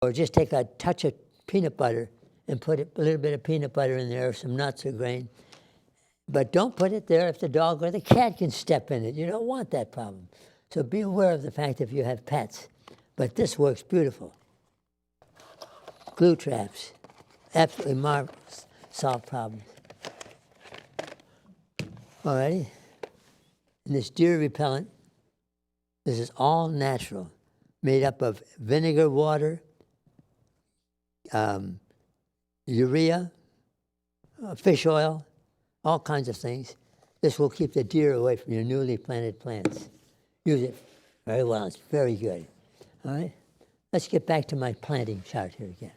Or just take a touch of peanut butter and put a little bit of peanut butter in there, some nuts or grain. But don't put it there if the dog or the cat can step in it. You don't want that problem. So be aware of the fact if you have pets. But this works beautiful. Glue traps, absolutely marvelous, solve problems. All righty. And this deer repellent, this is all natural, made up of vinegar, water, urea, fish oil, all kinds of things. This will keep the deer away from your newly planted plants. Use it very well. It's very good. All right? Let's get back to my planting chart here again.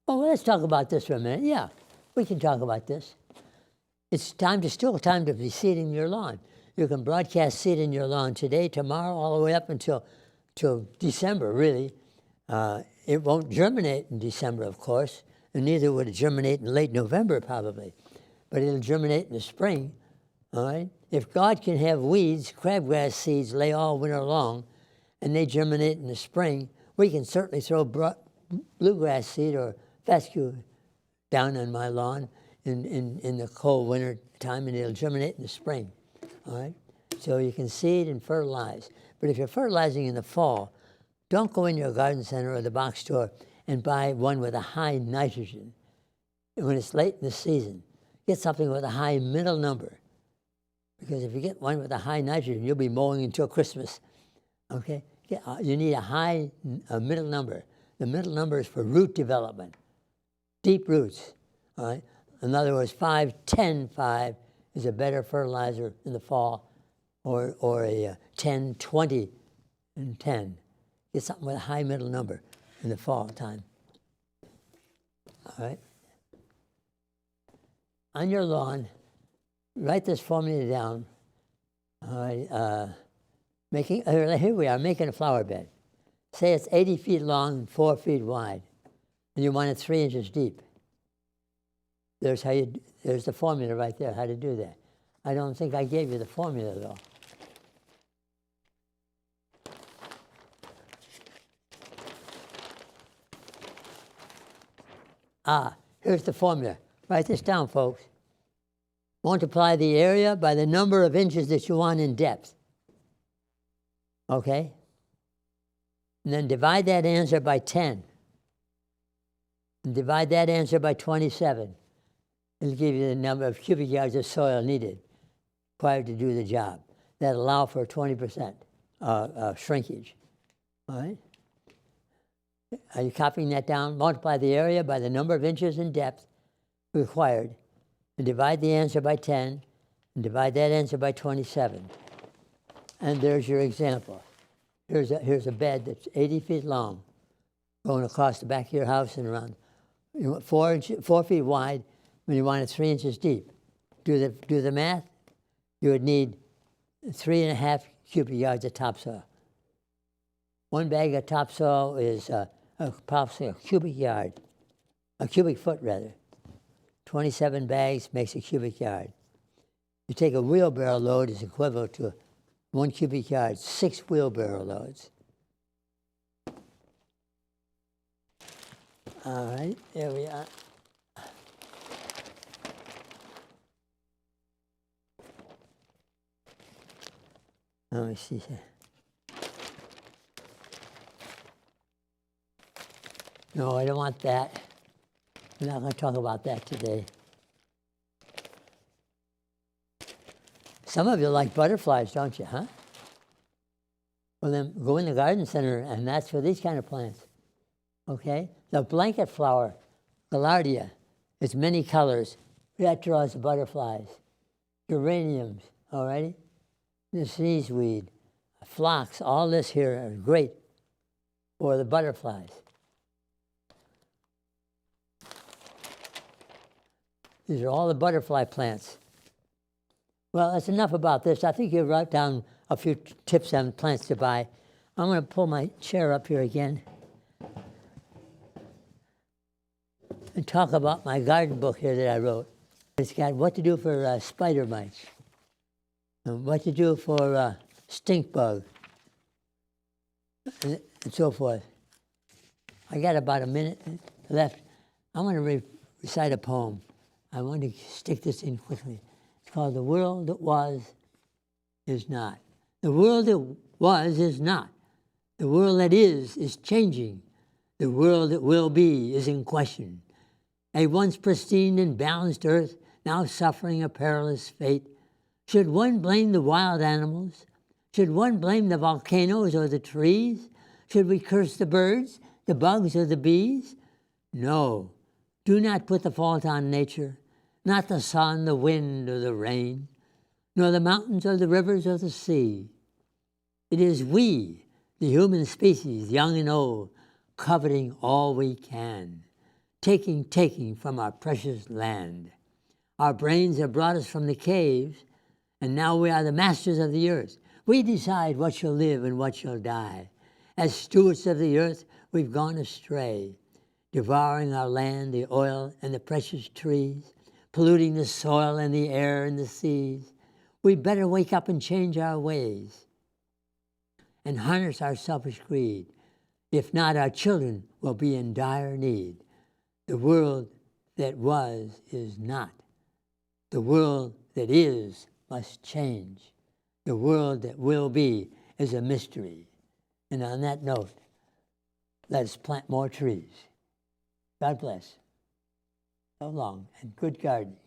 Oh, well, let's talk about this for a minute. Yeah, we can talk about this. It's still time to be seeding your lawn. You can broadcast seed in your lawn today, tomorrow, all the way up until December, really. It won't germinate in December, of course, and neither would it germinate in late November, probably. But it'll germinate in the spring, all right? If God can have weeds, crabgrass seeds, lay all winter long, and they germinate in the spring, we can certainly throw bluegrass seed or fescue down on my lawn in the cold winter time, and it'll germinate in the spring, all right? So you can seed and fertilize. But if you're fertilizing in the fall, don't go in your garden center or the box store and buy one with a high nitrogen. When it's late in the season, get something with a high middle number. Because if you get one with a high nitrogen, you'll be mowing until Christmas, okay? You need a middle number. The middle number is for root development, deep roots, all right? In other words, 5-10-5 is a better fertilizer in the fall, or a 10-20 and 10. Get something with a high middle number in the fall time. All right? On your lawn, write this formula down. All right? Here we are, making a flower bed. Say it's 80 feet long and 4 feet wide, and you want it 3 inches deep. There's the formula right there, how to do that. I don't think I gave you the formula, though. Here's the formula. Write this down, folks. Multiply the area by the number of inches that you want in depth. Okay? And then divide that answer by 10. And divide that answer by 27. It'll give you the number of cubic yards of soil needed, required to do the job. That allow for 20% shrinkage. All right? Are you copying that down? Multiply the area by the number of inches in depth required, and divide the answer by 10, and divide that answer by 27. And there's your example. Here's a bed that's 80 feet long, going across the back of your house and around. You want 4 feet wide, when you want it 3 inches deep. Do the math. You would need 3.5 cubic yards of topsoil. One bag of topsoil is approximately a cubic foot rather. 27 bags makes a cubic yard. You take a wheelbarrow load is equivalent to 1 cubic yard, 6 wheelbarrow loads. All right, there we are. Let me see here. No, I don't want that. We're not going to talk about that today. Some of you like butterflies, don't you, huh? Well, then go in the garden center, and that's for these kind of plants. Okay? The blanket flower, Gaillardia, it's many colors. That draws the butterflies. Geraniums, all righty? The sneezeweed, phlox, all this here are great for the butterflies. These are all the butterfly plants. Well, that's enough about this. I think you wrote down a few tips on plants to buy. I'm going to pull my chair up here again and talk about my garden book here that I wrote. It's got what to do for spider mites. and what to do for stink bug, and so forth. I got about a minute left. I want to recite a poem. I want to stick this in quickly. It's called The World That Was Is Not. The world that was is not. The world that is changing. The world that will be is in question. A once pristine and balanced earth, now suffering a perilous fate. Should one blame the wild animals? Should one blame the volcanoes or the trees? Should we curse the birds, the bugs, or the bees? No, do not put the fault on nature, not the sun, the wind, or the rain, nor the mountains, or the rivers, or the sea. It is we, the human species, young and old, coveting all we can, taking from our precious land. Our brains have brought us from the caves, and now we are the masters of the earth. We decide what shall live and what shall die. As stewards of the earth, we've gone astray, devouring our land, the oil, and the precious trees, polluting the soil and the air and the seas. We'd better wake up and change our ways and harness our selfish greed. If not, our children will be in dire need. The world that was is not. The world that is must change. The world that will be is a mystery. And on that note, let us plant more trees. God bless. So long, and good gardening.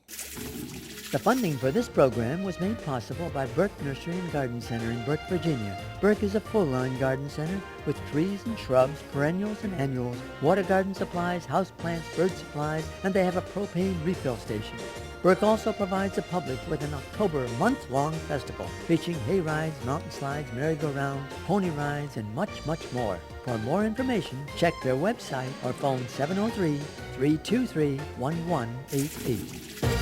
The funding for this program was made possible by Burke Nursery and Garden Center in Burke, Virginia. Burke is a full-line garden center with trees and shrubs, perennials and annuals, water garden supplies, houseplants, bird supplies, and they have a propane refill station. Burke also provides the public with an October month-long festival featuring hay rides, mountain slides, merry-go-rounds, pony rides, and much, much more. For more information, check their website or phone 703-323-1188.